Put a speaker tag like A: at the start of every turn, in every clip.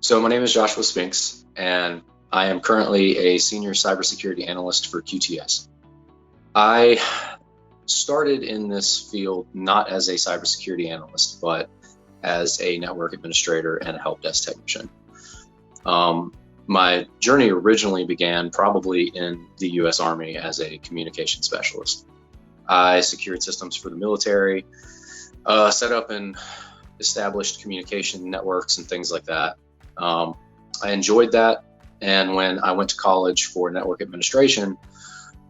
A: So my name is Joshua Spinks, and I am currently a senior cybersecurity analyst for QTS. I started in this field not as a cybersecurity analyst, but as a network administrator and a help desk technician. My journey originally began probably in the U.S. Army as a communication specialist. I secured systems for the military, set up and established communication networks and things like that. I enjoyed that, and when I went to college for network administration,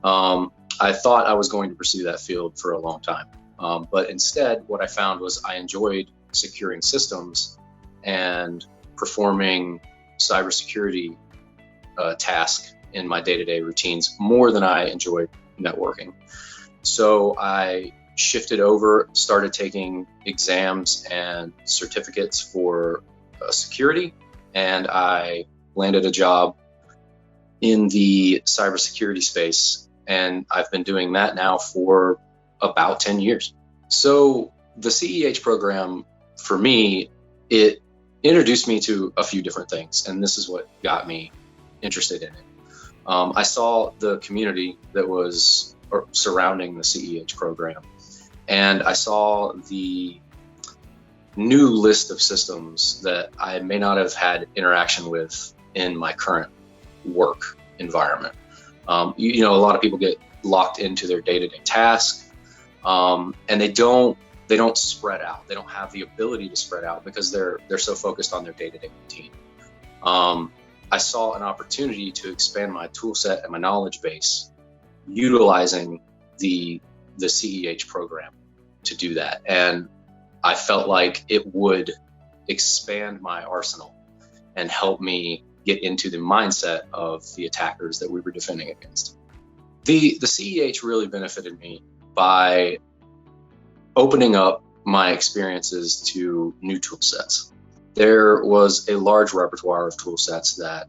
A: I thought I was going to pursue that field for a long time. But instead, what I found was I enjoyed securing systems and performing cybersecurity tasks in my day-to-day routines more than I enjoyed networking. So I shifted over, started taking exams and certificates for security, and I landed a job in the cybersecurity space, and I've been doing that now for about 10 years. So the CIEH program, for me, it introduced me to a few different things, and this is what got me interested in it. I saw the community that was surrounding the CIEH program, and I saw the new list of systems that I may not have had interaction with in my current work environment. A lot of people get locked into their day-to-day task, and they don't spread out. They don't have the ability to spread out because they're so focused on their day-to-day routine. I saw an opportunity to expand my tool set and my knowledge base utilizing the CIEH program to do that. And I felt like it would expand my arsenal and help me get into the mindset of the attackers that we were defending against. The CIEH really benefited me by opening up my experiences to new tool sets. There was a large repertoire of tool sets that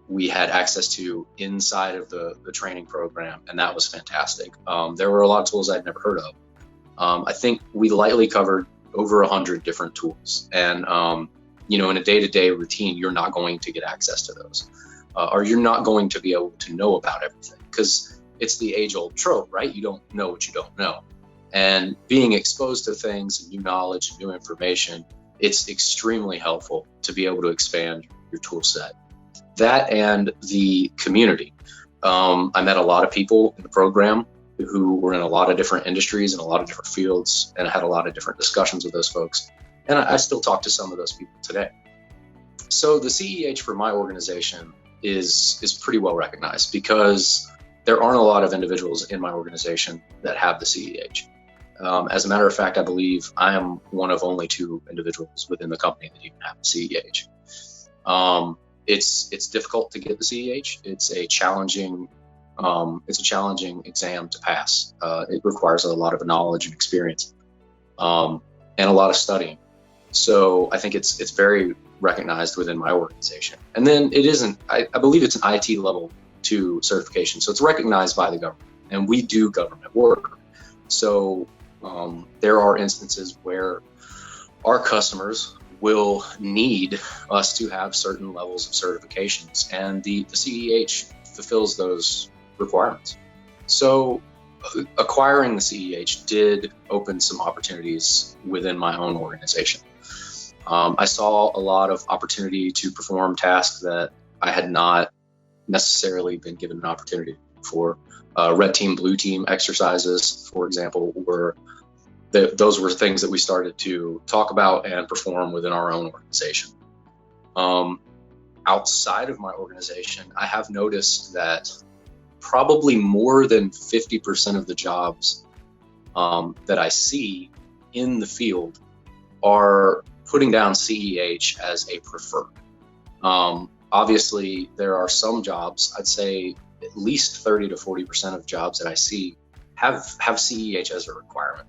A: we had access to inside of the training program, and that was fantastic. There were a lot of tools I'd never heard of. I think we lightly covered over 100 different tools. And, in a day-to-day routine, you're not going to get access to those, or you're not going to be able to know about everything, because it's the age-old trope, right? You don't know what you don't know. And being exposed to things and new knowledge and new information, it's extremely helpful to be able to expand your tool set. That and the community. I met a lot of people in the program who were in a lot of different industries and a lot of different fields, and I had a lot of different discussions with those folks. And I still talk to some of those people today. So the CIEH for my organization is pretty well recognized because there aren't a lot of individuals in my organization that have the CIEH. As a matter of fact, I believe I am one of only 2 individuals within the company that even have the CIEH. It's difficult to get the CIEH. It's a challenging exam to pass. It requires a lot of knowledge and experience, and a lot of studying. So I think it's very recognized within my organization. And then I believe it's an IT level 2 certification. So it's recognized by the government, and we do government work. So there are instances where our customers will need us to have certain levels of certifications, and the CIEH fulfills those requirements. So acquiring the CIEH did open some opportunities within my own organization. I saw a lot of opportunity to perform tasks that I had not necessarily been given an opportunity for. Red team, blue team exercises, for example, those were things that we started to talk about and perform within our own organization. Outside of my organization, I have noticed that probably more than 50% of the jobs that I see in the field are putting down CIEH as a preferred. Obviously, there are some jobs, I'd say at least 30 to 40% of jobs that I see have CIEH as a requirement.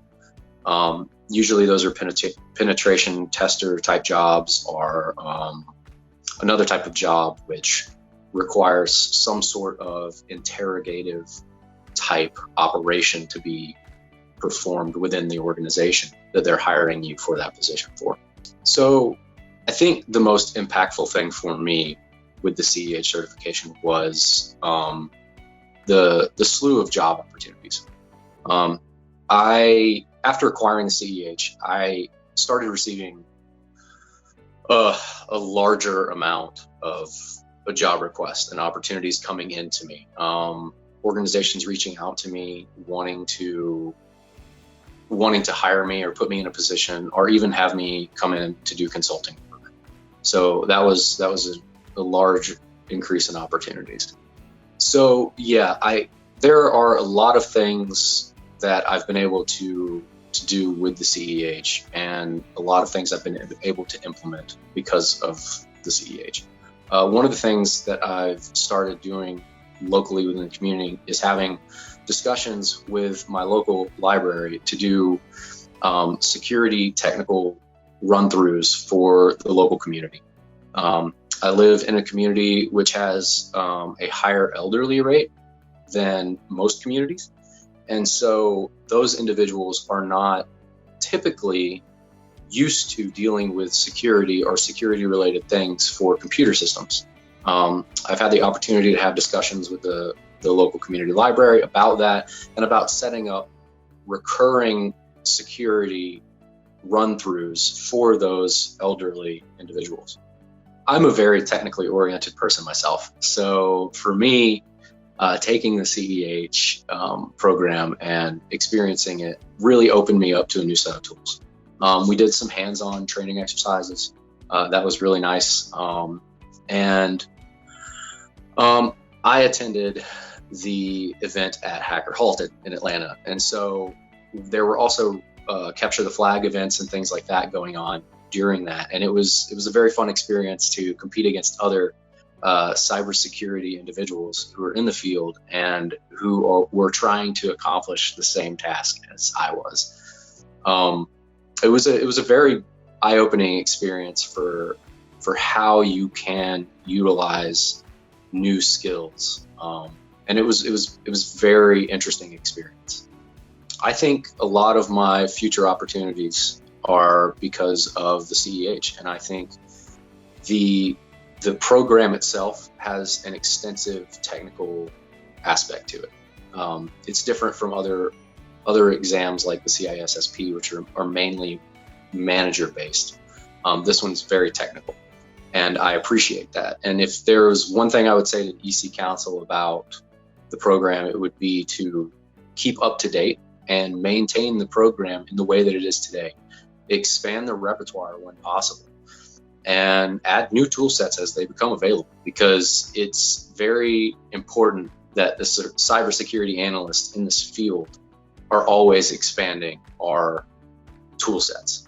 A: Usually those are penetration tester type jobs, or another type of job which requires some sort of interrogative type operation to be performed within the organization that they're hiring you for that position for. So I think the most impactful thing for me with the CEH certification was the slew of job opportunities. After acquiring the CEH, I started receiving a larger amount of job requests and opportunities coming into me. Organizations reaching out to me, wanting to hire me or put me in a position, or even have me come in to do consulting work. So that was a large increase in opportunities. So yeah, there are a lot of things that I've been able to do with the CEH, and a lot of things I've been able to implement because of the CEH. One of the things that I've started doing locally within the community is having discussions with my local library to do security technical run-throughs for the local community. I live in a community which has a higher elderly rate than most communities. And so those individuals are not typically used to dealing with security or security related things for computer systems. I've had the opportunity to have discussions with the local community library about that, and about setting up recurring security run-throughs for those elderly individuals. I'm a very technically oriented person myself. So for me, taking the CEH program and experiencing it really opened me up to a new set of tools. We did some hands-on training exercises. That was really nice. And I attended the event at Hacker Halted in Atlanta. And so there were also capture the flag events and things like that going on during that. And it was a very fun experience to compete against other cybersecurity individuals who were in the field and who were trying to accomplish the same task as I was. It was a very eye-opening experience for how you can utilize new skills, and it was very interesting experience. I think a lot of my future opportunities are because of the CEH, and I think the program itself has an extensive technical aspect to it. It's different from other exams like the CISSP, which are mainly manager based. This one's very technical, and I appreciate that. And if there was one thing I would say to EC Council about the program, it would be to keep up to date and maintain the program in the way that it is today. Expand the repertoire when possible, and add new tool sets as they become available, because it's very important that the cybersecurity analysts in this field are always expanding our tool sets.